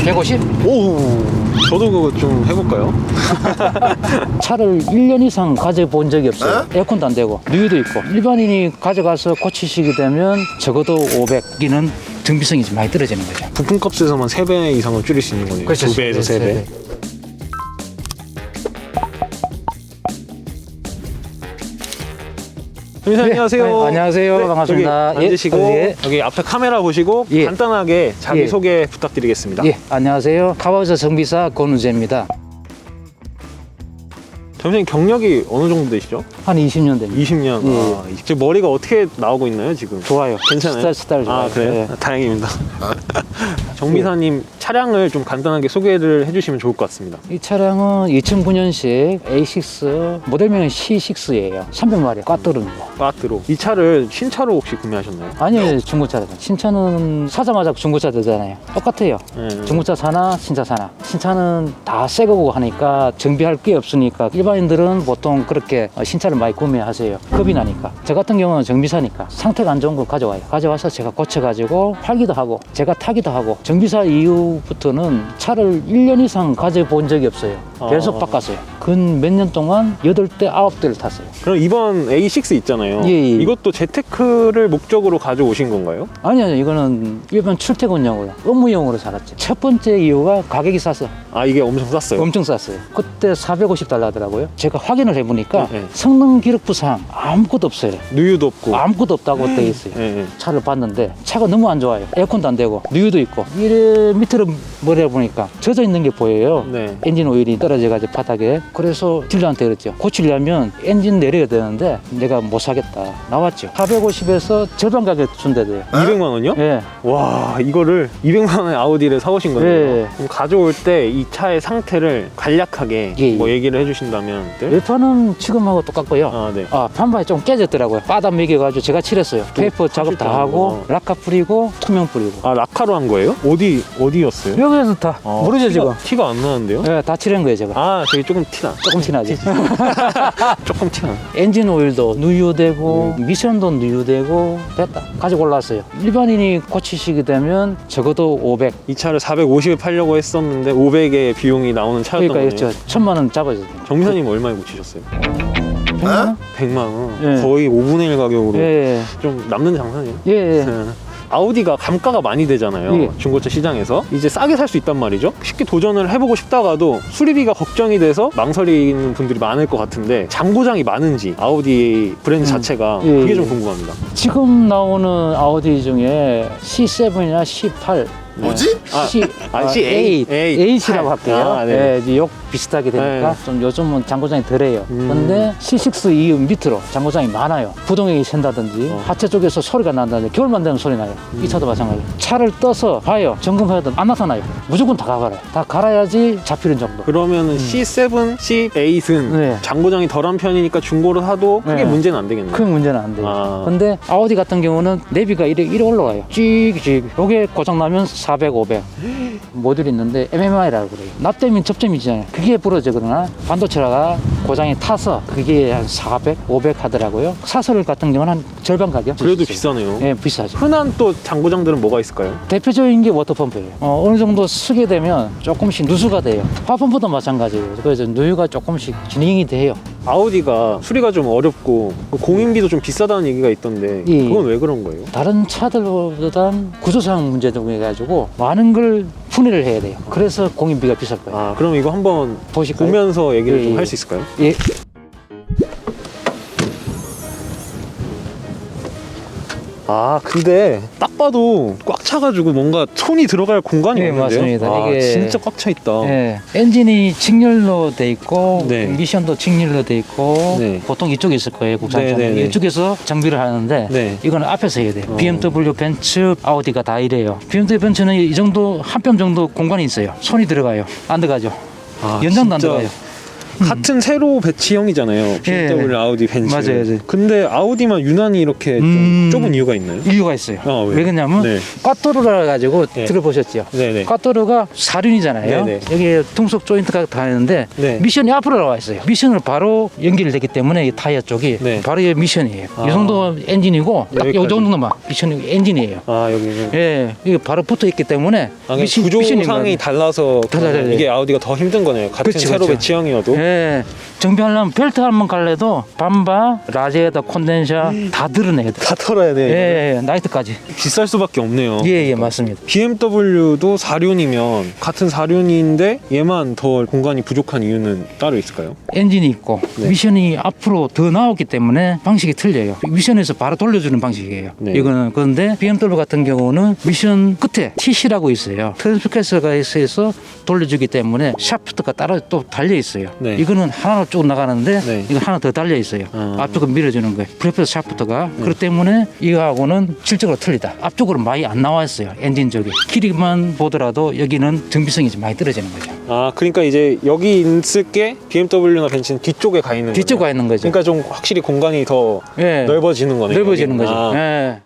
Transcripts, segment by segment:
150? 오, 저도 그거 좀 해볼까요? 차를 1년 이상 가져본 적이 없어요. 에어컨도 안 되고 누유도 있고 일반인이 가져가서 고치시게 되면 적어도 500기는 정비성이 좀 많이 떨어지는 거죠. 부품값에서만 3배 이상을 줄일 수 있는 거네요. 그렇죠. 2배에서 3배. 선생님 안녕하세요. 네, 안녕하세요. 반갑습니다. 여기 앉으시고 예. 여기 앞에 카메라 보시고 예. 간단하게 자기 예. 소개 부탁드리겠습니다. 예, 안녕하세요. 카바우저 정비사 권우재입니다. 선생님 경력이 어느 정도 되시죠? 한 20년 됩니다. 20년. 예. 아, 지금 머리가 어떻게 나오고 있나요 지금? 좋아요. 괜찮아요? 스타일 좋아요. 아 그래요? 네. 다행입니다. 정비사님 차량을 좀 간단하게 소개를 해주시면 좋을 것 같습니다. 이 차량은 2009년식 A6 모델명은 C6예요. 300마력 꽈뚜루입니다. 빠트로. 이 차를 신차로 혹시 구매하셨나요? 아니 중고차죠. 신차는 사자마자 중고차 되잖아요. 똑같아요. 네. 중고차 사나 신차 사나. 신차는 다 새 거고 하니까 정비할 게 없으니까 일반인들은 보통 그렇게 신차를 많이 구매하세요. 겁이 나니까. 저 같은 경우는 정비사니까 상태가 안 좋은 걸 가져와요. 가져와서 제가 고쳐가지고 팔기도 하고 제가 타기도 하고 정비사 이후부터는 차를 1년 이상 가져본 적이 없어요. 계속 바꿨어요. 근 몇 년 동안 8대, 9대를 탔어요. 그럼 이번 A6 있잖아요. 예, 예. 이것도 재테크를 목적으로 가져오신 건가요? 아니요, 이거는 일반 출퇴근용으로 업무용으로 살았죠. 첫 번째 이유가 가격이 싸서 아 이게 엄청 쌌어요? 엄청 쌌어요. 그때 450달러 하더라고요. 제가 확인을 해보니까 네, 네. 성능 기록부상 아무것도 없어요. 누유도 없고. 아무것도 없다고 돼 있어요. 네, 네. 차를 봤는데 차가 너무 안 좋아요. 에어컨도 안 되고 누유도 있고 이래 밑으로 머리를 보니까 젖어 있는 게 보여요. 네. 엔진 오일이 떨어져가지고 바닥에. 그래서 딜러한테 그랬죠. 고치려면 엔진 내려야 되는데 내가 못 사겠다. 나왔죠. 450에서 절반 가격 준대돼요. 200만 원이요? 예. 와 이거를 200만 원의 아우디를 사오신 거네요. 예. 그럼 가져올 때 이 차의 상태를 간략하게 예, 예. 뭐 얘기를 해주신다면 네? 외판은 지금하고 똑같고요. 아 네. 반바이 좀 깨졌더라고요. 바닥 매겨가지고 제가 칠했어요. 페이퍼 작업 다 하고 라카 뿌리고 투명 뿌리고. 아 라카로 한 거예요? 어디였어요? 여기에서 다 모르죠 지금. 티가 안 나는데요? 네, 다 칠한 거예요 제가. 아 저기 조금 티나. 조금 티나지. 조금 티나. 엔진 오일도 누유되고 미션도 누유되고 됐다. 가지고 올라왔어요. 일반인이 고치시게 되면 적어도 500. 이 차를 450에 팔려고 했었는데 500의 비용이 나오는 차였던 그러니까 거네요. 1000만 원 잡아줘요. 정비사님 얼마에 고치셨어요? 100만 원? 100만 원. 예. 거의 5분의 1 가격으로 예. 좀 남는 장사네요. 예. 예. 아우디가 감가가 많이 되잖아요. 예. 중고차 시장에서 이제 싸게 살 수 있단 말이죠. 쉽게 도전을 해보고 싶다가도 수리비가 걱정이 돼서 망설이는 분들이 많을 것 같은데 장고장이 많은지 아우디 브랜드 자체가 예, 그게 예. 좀 궁금합니다. 지금 나오는 아우디 중에 C7이나 C8 뭐지? C8. H라고 할게요. 아, 네. 이제 욕 비슷하게 되니까 네. 좀 요즘은 장고장이 덜해요. 근데 C6 이 밑으로 장고장이 많아요. 부동액이 샌다든지 하체 쪽에서 소리가 난다든지 겨울만 되면 소리 나요. 이 차도 마찬가지예요. 차를 떠서 봐요. 점검해도 안 나타나요. 무조건 다 갈아요. 다 갈아야지 잡히는 정도. 그러면은 C7, C8은 네. 장고장이 덜한 편이니까 중고로 사도 크게 네. 문제는 안 되겠네요. 큰 문제는 안 돼요. 아. 근데 아우디 같은 경우는 내비가 이래 올라가요. 찍찍. 요게 고장나면 400, 500 모듈이 있는데 MMI라고 그래요. 납땜인 접점이잖아요. 그게 부러지거나 반도체가 고장이 타서 그게 한 400, 500 하더라고요. 사설 같은 경우는 한 절반 가격. 그래도 비싸네요. 예, 비싸죠. 흔한 또 장고장들은 뭐가 있을까요? 대표적인 게 워터펌프예요. 어느 정도 쓰게 되면 조금씩 누수가 돼요. 화펌프도 마찬가지예요. 그래서 누유가 조금씩 진행이 돼요. 아우디가 수리가 좀 어렵고 공인비도 좀 비싸다는 얘기가 있던데 예. 그건 왜 그런 거예요? 다른 차들보다는 구조상 문제 등 해가지고 많은 걸 분해를 해야 돼요. 그래서 공인비가 비쌀 거예요. 아 그럼 이거 한번 보실까요? 보면서 얘기를 예, 좀 예. 할 수 있을까요? 예. 아 근데 딱 봐도 꽉 차가지고 뭔가 손이 들어갈 공간이 네, 없는데요? 맞습니다. 아, 이게- 진짜 꽉 차 있다. 예, 엔진이 직렬로 돼 있고 네. 미션도 직렬로 돼 있고 네. 보통 이쪽에 있을 거예요. 국산차는 네, 네, 네. 이쪽에서 정비를 하는데 네. 이거는 앞에서 해야 돼요. BMW, 벤츠, 아우디가 다 이래요. BMW, 벤츠는 이 정도 한 뼘 정도 공간이 있어요. 손이 들어가요. 안 들어가죠. 아, 연장도 안 진짜 들어가요. 같은 세로 배치형이잖아요. BMW, 아우디, 벤츠. 맞아요, 맞아요. 근데 아우디만 유난히 이렇게 좀 좁은 이유가 있나요? 이유가 있어요. 왜요? 왜 그러냐면 네. 꽈토르라 가지고 네. 들어보셨죠? 네네. 꽈토르가 사륜이잖아요. 네네. 여기 등속 조인트가 다 있는데 네. 미션이 앞으로 나와 있어요. 미션을 바로 연결되기 때문에 이 타이어 쪽이 네. 바로 이 미션이에요. 아. 이 정도 엔진이고 딱 이 여기까지. 정도만 미션 엔진이에요. 아, 여기는. 예, 이게 바로 붙어 있기 때문에 구조상이 미션인 달라서 달라요. 이게 아우디가 더 힘든 거네요. 같은 그렇죠, 세로 그렇죠. 배치형이어도. 예, 정비하려면 벨트 한번 갈래도 밤바, 라제에다 콘덴샤 다 드러내야 돼. 다 털어야 돼. 예, 나이트까지. 비쌀 수밖에 없네요. 예, 맞습니다. BMW도 4륜이면 같은 4륜인데 얘만 더 공간이 부족한 이유는 따로 있을까요? 엔진이 있고 네. 미션이 앞으로 더 나오기 때문에 방식이 틀려요. 미션에서 바로 돌려주는 방식이에요. 네. 이거는 그런데 BMW 같은 경우는 미션 끝에 TC라고 있어요. 트랜스캐서가 있어서 돌려주기 때문에 샤프트가 따로 또 달려 있어요. 네. 이거는 하나 쭉 나가는데 네. 이거 하나 더 달려 있어요. 아. 앞쪽으로 밀어주는 거예요. 프레퍼스 샤프트가 그렇기 때문에 이거하고는 질적으로 틀리다. 앞쪽으로 많이 안 나와 있어요. 엔진 쪽에 길이만 보더라도 여기는 정비성이 좀 많이 떨어지는 거죠. 아, 그러니까 이제 여기 있을 게 BMW나 벤츠는 뒤쪽에 가 있는 뒤쪽 거네요. 가 있는 거죠. 그러니까 좀 확실히 공간이 더 예. 넓어지는 거네요. 넓어지는 여기는. 거죠. 아. 예.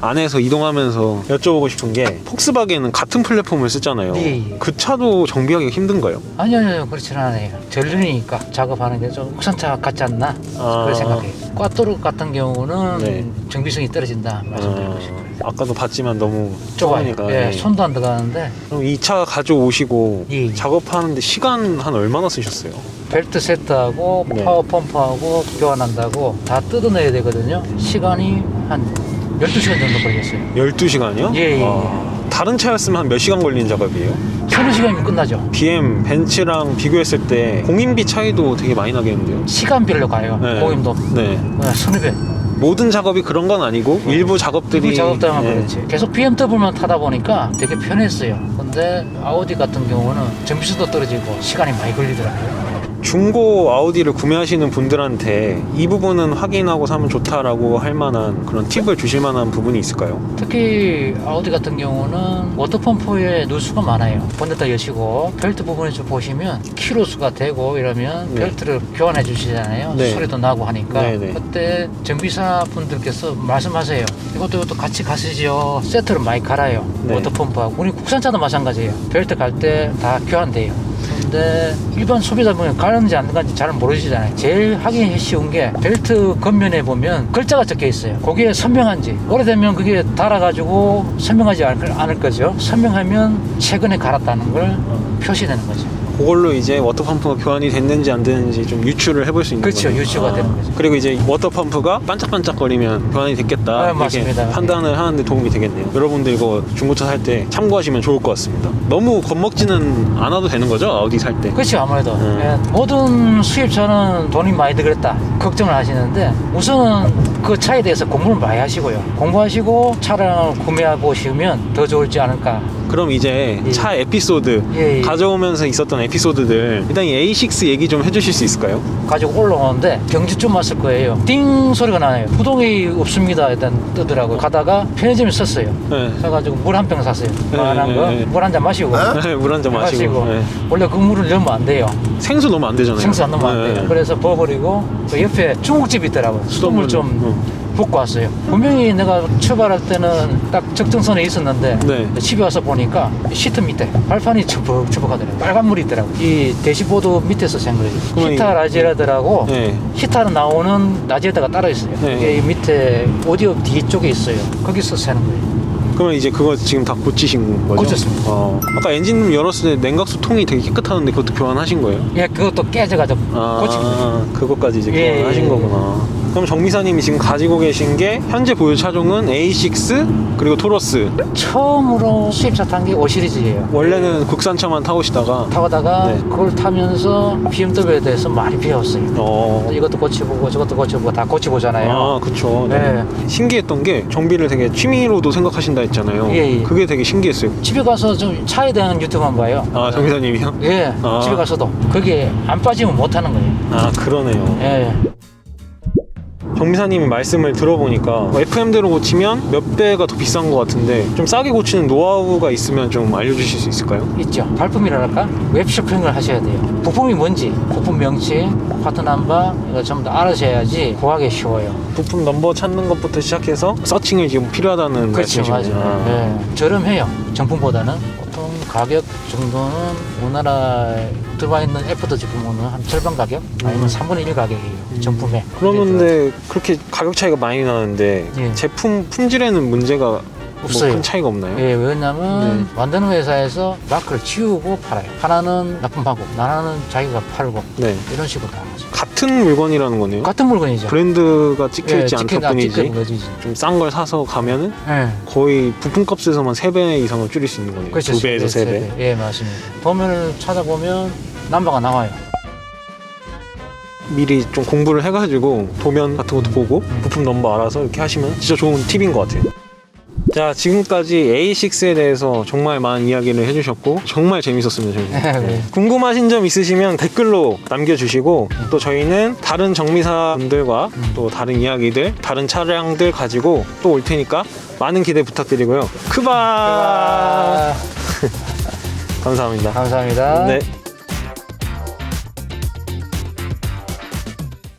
안에서 이동하면서 여쭤보고 싶은 게 폭스바겐은 같은 플랫폼을 쓰잖아요. 예, 예. 그 차도 정비하기가 힘든가요? 아니요, 그렇지는 않아요. 전륜이니까 작업하는 게 좀 국산차 같지 않나 아. 그런 생각해요. 꽈토르 같은 경우는 네. 정비성이 떨어진다 말씀드리고 싶어요. 아까도 봤지만 너무 좁아요. 좁으니까. 예, 예. 손도 안 들어가는데 그럼 이 차 가져오시고 예. 작업하는데 시간 한 얼마나 쓰셨어요? 벨트 세트하고 네. 파워 펌프하고 교환한다고 다 뜯어내야 되거든요. 시간이 한 12시간 정도 걸렸어요. 12시간이요? 예, 예, 다른 차였으면 한 몇 시간 걸리는 작업이에요? 3-4시간이면 끝나죠. BM, 벤츠랑 비교했을 때 공인비 차이도 되게 많이 나겠는데요? 시간별로 가요. 네. 보임도 네. 서너 배. 모든 작업이 그런 건 아니고 일부 작업들이 일부 작업들만 예. 그렇지. 계속 BMW만 타다 보니까 되게 편했어요. 근데 아우디 같은 경우는 정비수도 떨어지고 시간이 많이 걸리더라고요. 중고 아우디를 구매하시는 분들한테 이 부분은 확인하고 사면 좋다라고 할 만한 그런 팁을 주실 만한 부분이 있을까요? 특히 아우디 같은 경우는 워터펌프에 누수가 많아요. 본넷다 여시고 벨트 부분에 좀 보시면 키로수가 되고 이러면 네. 벨트를 교환해 주시잖아요. 네. 소리도 나고 하니까 네, 네. 그때 정비사 분들께서 말씀하세요. 이것도 같이 가시죠. 세트를 많이 갈아요. 네. 워터펌프하고 우리 국산차도 마찬가지예요. 벨트 갈 때 다 교환돼요. 근데 일반 소비자분이 가는지 안 가는지 잘 모르시잖아요. 제일 하기 쉬운 게 벨트 겉면에 보면 글자가 적혀 있어요. 그게 선명한지 오래되면 그게 달아가지고 선명하지 않을 거죠. 선명하면 최근에 갈았다는 걸 표시되는 거죠. 그걸로 이제 워터펌프가 교환이 됐는지 안 됐는지 좀 유추를 해볼 수 있는 그렇죠. 거네요. 유추가 되는 거죠. 그리고 이제 워터펌프가 반짝반짝거리면 교환이 됐겠다 아, 이렇게 맞습니다. 판단을 하는데 도움이 되겠네요. 여러분들 이거 중고차 살 때 참고하시면 좋을 것 같습니다. 너무 겁먹지는 않아도 되는 거죠? 아우디 살 때. 그렇죠. 아무래도 예, 모든 수입차는 돈이 많이 들겠다 걱정을 하시는데 우선은 그 차에 대해서 공부를 많이 하시고요. 공부하시고 차량을 구매해 보시면 더 좋을지 않을까. 그럼 이제 예. 차 에피소드 예, 예. 가져오면서 있었던 에피소드들 일단 이 A6 얘기 좀 해주실 수 있을까요? 가지고 올라오는데 경주쯤 왔을 거예요. 띵 소리가 나요. 부동이 없습니다. 일단 뜨더라고요. 가다가 편의점에 썼어요. 네. 그래가지고 물 한 병 샀어요. 네, 만한 네, 거. 네. 물 한 잔 마시고. 물 한 잔 마시고. 네. 원래 그 물을 넣으면 안 돼요. 생수 넣으면 안 되잖아요. 생수 안 넣으면 안 네. 돼요. 그래서 부어버리고 그 옆에 중국집이 있더라고요. 수돗물 좀 붓고 왔어요. 분명히 내가 출발할 때는 딱 적정선에 있었는데 네. 집에 와서 보니까 시트 밑에 발판이 첨벅하더라고요. 빨간 물이 있더라고요. 이 대시보드 밑에서 샌 거예요. 그러면 히타 라지에다라고 네. 히타로 나오는 라지에다가 따로 있어요. 네. 이게 이 밑에 오디오 뒤쪽에 있어요. 거기서 새는 거예요. 그러면 이제 그거 지금 다 고치신 거죠? 고쳤습니다. 아까 엔진 열었을 때 냉각수 통이 되게 깨끗하는데 그것도 교환하신 거예요? 예, 그것도 깨져가지고 고친 거예요. 그것까지 이제 예, 교환하신 예, 거구나. 그럼 정비사님이 지금 가지고 계신 게 현재 보유 차종은 A6 그리고 토러스. 처음으로 수입차 탄 게 5시리즈예요. 원래는 국산차만 타오시다가 타다가 네. 그걸 타면서 BMW에 대해서 많이 배웠어요. 이것도 고쳐보고 저것도 고쳐보고 다 고쳐보잖아요. 그쵸. 네. 신기했던 게 정비를 되게 취미로도 생각하신다 했잖아요. 예, 예. 그게 되게 신기했어요. 집에 가서 좀 차에 대한 유튜브만 봐요. 정비사님이요? 예, 아. 집에 가서도 그게 안 빠지면 못 하는 거예요. 그러네요. 예. 정비사님이 말씀을 들어보니까 FM대로 고치면 몇 배가 더 비싼 것 같은데 좀 싸게 고치는 노하우가 있으면 좀 알려주실 수 있을까요? 있죠. 발품이랄까? 웹쇼핑을 하셔야 돼요. 부품이 뭔지, 부품 명칭, 파트 넘버 이거 전부 다 알아셔야지 구하기 쉬워요. 부품 넘버 찾는 것부터 시작해서 서칭이 지금 필요하다는 그렇죠, 말씀이시군요. 맞아요. 네. 저렴해요. 정품보다는 보통 가격 정도는 우리나라에 들어와 있는 애프터 제품은 한 절반 가격 아니면 3분의 1 가격이에요. 정품에. 그러는데 그렇게 가격 차이가 많이 나는데 예. 제품 품질에는 문제가 없어요. 뭐 큰 차이가 없나요? 예, 왜냐면 만드는 회사에서 마크를 지우고 팔아요. 하나는 납품하고 하나는 자기가 팔고 네. 이런 식으로 다 하죠. 같은 물건이라는 거네요. 같은 물건이죠. 브랜드가 찍혀있지 않을 뿐이지 찍힌 거지. 좀 싼 걸 사서 가면은 예. 거의 부품값에서만 3배 이상을 줄일 수 있는 거네요. 그렇죠. 2배에서 3배. 예, 맞습니다. 도면을 찾아보면 넘버가 나와요. 미리 좀 공부를 해가지고 도면 같은 것도 보고 부품 넘버 알아서 이렇게 하시면 진짜 좋은 팁인 것 같아요. 자, 지금까지 A6에 대해서 정말 많은 이야기를 해주셨고 정말 재밌었습니다. 저희. 네. 궁금하신 점 있으시면 댓글로 남겨주시고 또 저희는 다른 정비사분들과 또 다른 이야기들, 다른 차량들 가지고 또 올 테니까 많은 기대 부탁드리고요. 크바! 감사합니다. 감사합니다. 네.